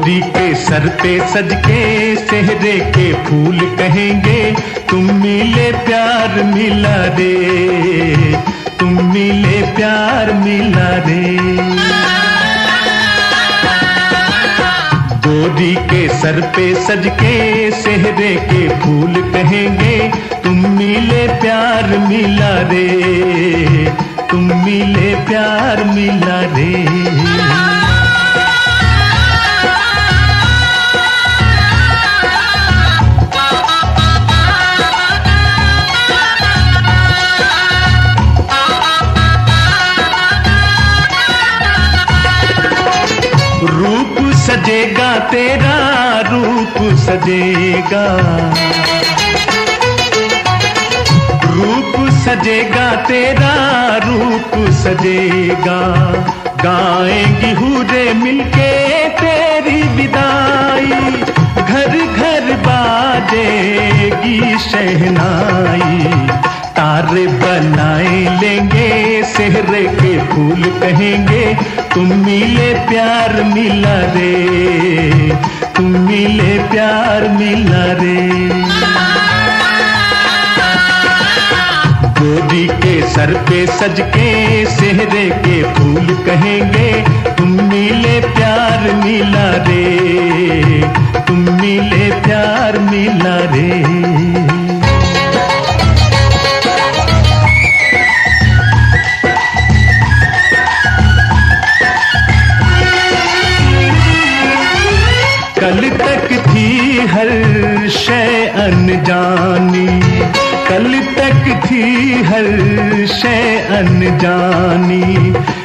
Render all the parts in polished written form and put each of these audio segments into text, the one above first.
गोरी के सर पे सज के सेहरे के फूल कहेंगे, तुम मिले प्यार मिला रे, तुम मिले प्यार मिला रे। गोरी के सर पे सज के सेहरे के फूल कहेंगे, तुम मिले प्यार मिला रे, तुम मिले प्यार मिला रे। रूप सजेगा तेरा रूप सजेगा, रूप सजेगा तेरा रूप सजेगा। गाएंगी हुरे मिलके तेरी विदाई, घर घर बाजेगी शहनाई। तारे बनाए लेंगे सेहरे के फूल कहेंगे, तुम मिले प्यार मिला रे, तुम मिले प्यार मिला रे। गोरी के सर पे सज के सेहरे के फूल कहेंगे, तुम मिले प्यार मिला रे, तुम मिले प्यार मिला रे। कल तक थी हर शय अनजानी, कल तक थी हर शय अनजानी।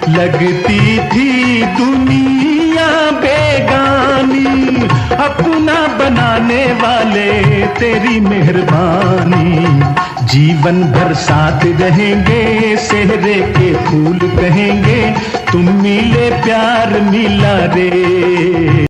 लगती थी दुनिया बेगानी, अपना बनाने वाले तेरी मेहरबानी। जीवन भर साथ रहेंगे सेहरे के फूल कहेंगे, तुम मिले प्यार मिला रे।